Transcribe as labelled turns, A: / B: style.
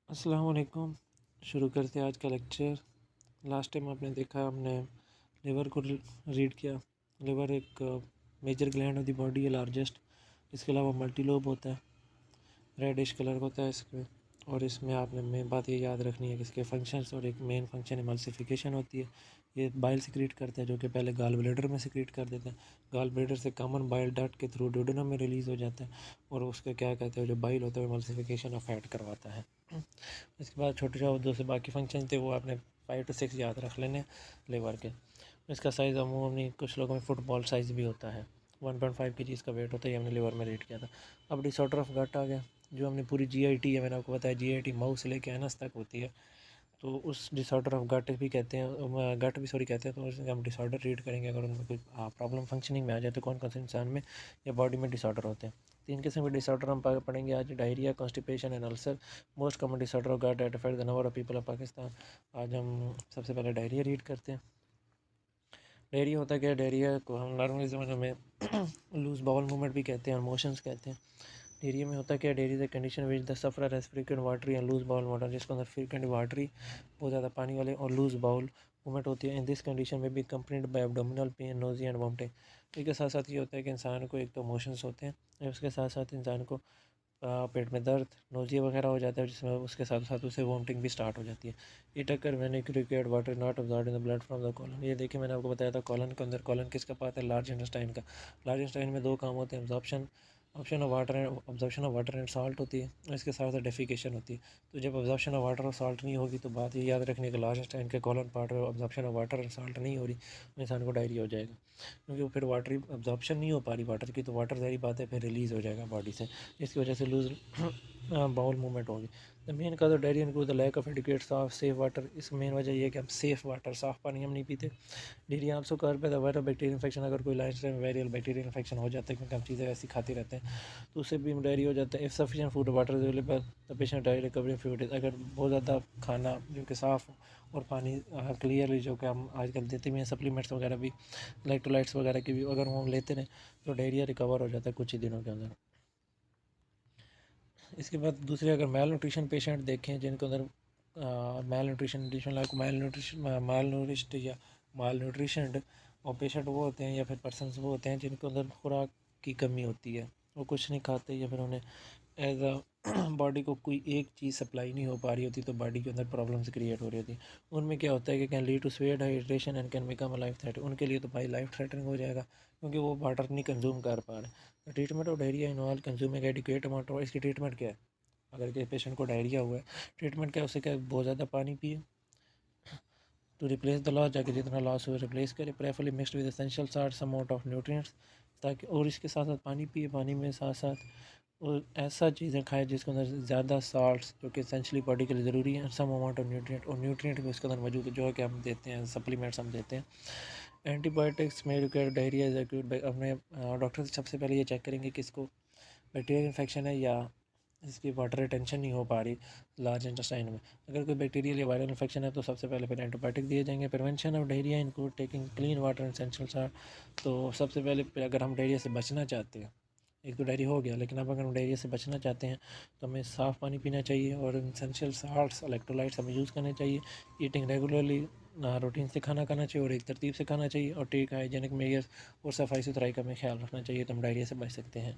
A: अस्सलाम वालेकुम। शुरू करते हैं आज का लेक्चर। लास्ट टाइम आपने देखा, हमने लिवर को रीड किया। लिवर एक major gland of the body है, लार्जेस्ट। इसके अलावा मल्टी लोब होता है, रेडिश कलर होता है इसमें। और इसमें आपने मेन बात ये याद रखनी है कि इसके फंक्शंस, और एक मेन फंक्शन एमल्सिफिकेशन होती है। ये बाइल सिक्रीट करता है, जो कि पहले गाल ब्लैडर में सिक्रीट कर देते हैं। गाल ब्लैडर से कॉमन बाइल डक्ट के थ्रू डुओडेनम में रिलीज़ हो जाता है, और उसका क्या कहते हैं, जो बाइल होता है एमल्सिफिकेशन ऑफ फैट करवाता है। इसके बाद छोटे जो से बाकी फंक्शन थे वो आपने 5 to 6 याद रख लेने लेवर के। इसका साइज़ अमूमन कुछ लोगों में फुटबॉल साइज़ भी होता है। 1.5 kg इसका वेट होता है। ये हमने लिवर में रेट किया था। अब डिसऑर्डर ऑफ गट आ गया, जो हमने पूरी GIT है, मैंने आपको बताया GIT माउस से लेके एनस तक होती है। तो उस डिसऑर्डर ऑफ गट भी कहते हैं, गट भी सॉरी कहते हैं। तो उसमें हम डिसऑर्डर रीड करेंगे, अगर उनमें कोई प्रॉब्लम फंक्शनिंग में आ जाए तो कौन कौन से इंसान में या बॉडी में डिसऑर्डर होते हैं। 3 किस्म के डिसऑर्डर हम पढ़ेंगे आज: diarrhoea, constipation and ulcer. Most common disorder of gut affect the number of people of Pakistan. आज हम सबसे पहले डायरिया रीड करते हैं। डायरिया होता है क्या? डायरिया को हम नॉर्मली समझ में लूज बाउल मूवमेंट भी कहते हैं और मोशंस कहते हैं। डायरिया में होता क्या? Diarrhoea is condition which the sufferer has frequent watery and loose bowel water, जिसके अंदर फ्रीक्वेंट वाटरी बहुत ज़्यादा पानी वाले और लूज बाउल मूवमेंट होती है। इन दिस कंडीशन में भी complaint by abdominal pain, nausea and vomiting. इसके साथ साथ ये होता है कि इंसान को एक तो मोशंस होते हैं, उसके साथ साथ इंसान को पेट में दर्द, नोजिया वगैरह हो जाता है, जिसमें उसके साथ साथ उसे वॉमिटिंग भी स्टार्ट हो जाती है। It occur when required water not absorbed in the blood from the colon. ये देखिए, मैंने आपको बताया था कॉलन के अंदर, कॉलन किसका पार्ट है? लार्ज इंटेस्टाइन का। लार्ज इंटेस्टाइन में 2 काम होते हैं: absorption of water and salt होती है, और इसके साथ साथ डेफिकेशन होती है। तो जब ऑब्जॉर्प्शन ऑफ वाटर और साल्ट नहीं होगी तो बात ये याद रखने का, लार्ज इंटेस्टाइन के कॉलन पार्ट में absorption of water and salt नहीं हो रही तो इंसान को डायरिया हो जाएगा, क्योंकि वो फिर वाटर ऑब्जॉर्प्शन नहीं हो पा रही वाटर की, तो वाटर ज़ाहिर बात है फिर रिलीज़ हो जाएगा बॉडी से, इसकी वजह से लूज बाउल मूवमेंट होगी। The main cause of diarrhoea include the lack of adequate साफ सेफ वाटर। इसकी मेन वजह ये है कि हम सेफ वाटर, साफ़ पानी हम नहीं पीते। डायरिया आल्सो कार पे द वायरल बैक्टीरियल इन्फेक्शन। अगर कोई life time viral bacterial infection हो जाता है, क्योंकि हम चीज़ें ऐसी खाते रहते हैं, तो उससे भी डायरिया हो जाता है। If sufficient food water available the patient diarrhoea recovery fluid. अगर बहुत ज़्यादा खाना जो कि साफ़ और पानी क्लियरली, जो कि हम आजकल देते भी हैं, सप्लीमेंट्स वगैरह भी, इलेक्ट्रोलाइट्स वगैरह की भी अगर हम लेते रहें तो डायरिया रिकवर हो जाता है कुछ ही दिनों के अंदर। इसके बाद दूसरे, अगर मेल न्यूट्रिशन पेशेंट देखें जिनके अंदर माल न्यूट्रिश्ड या माल न्यूट्रिशनड और पेशेंट वो होते हैं, या फिर पर्सनस वो होते हैं जिनके अंदर खुराक की कमी होती है, वो कुछ नहीं खाते, या फिर उन्हें एज अ बॉडी को कोई एक चीज़ सप्लाई नहीं हो पा रही होती, तो बॉडी के अंदर प्रॉब्लम्स क्रिएट हो रही होती है। उनमें क्या होता है कि can lead to sweat hydration and can become a life threat. उनके लिए तो भाई लाइफ थ्रेटनिंग हो जाएगा, क्योंकि वो वाटर नहीं कंज्यूम कर पा रहे। Treatment of diarrhoea involve consuming adequate amount. और इसकी ट्रीटमेंट क्या है? अगर किसी पेशेंट को डायरिया हुआ है, ट्रीटमेंट क्या है? उसे क्या, बहुत ज़्यादा पानी पिए टू रिप्लेस द लॉस, जाके जितना लॉस हुआ रिप्लेस करे, preferably mixed with essential salts amount of nutrients, ताकि, और इसके साथ साथ पानी पिए, पानी में साथ साथ और ऐसा चीज़ें खाए जिसके अंदर ज़्यादा साल्ट्स, जो कि एसेंशली बॉडी के लिए ज़रूरी है, सम अमाउंट ऑफ न्यूट्रिएंट, और न्यूट्रिएंट भी उसके अंदर मौजूद है, जो है कि हम देते हैं, सप्लीमेंट्स हम देते हैं। एंटीबायोटिक्स में रिक्वायर्ड डायरिया इज एक्यूट। अपने डॉक्टर से सबसे पहले ये चेक करेंगे कि इसको बैक्टीरियल इन्फेक्शन है या इसकी वाटर रिटेंशन नहीं हो पा रही लार्ज इंटेस्टाइन में। अगर कोई बैक्टीरियल या वायरल इन्फेक्शन है तो सबसे पहले फिर एंटीबायोटिक दिए जाएंगे। Prevention of diarrhoea include taking clean water and essential salt. तो सबसे पहले अगर हम डायरिया से बचना चाहते हैं, एक तो डायरिया हो गया, लेकिन अब अगर हम डायरिया से बचना चाहते हैं तो हमें साफ़ पानी पीना चाहिए, और एसेंशियल साल्ट्स, इलेक्ट्रोलाइट्स हमें यूज़ करने चाहिए। ईटिंग रेगुलरली, रूटीन से खाना खाना चाहिए और एक तरतीब से खाना चाहिए, और टेक हाइजेनिक मेजर्स और सफाई सुथराई का हमें ख्याल रखना चाहिए, तो हम डायरिया से बच सकते हैं।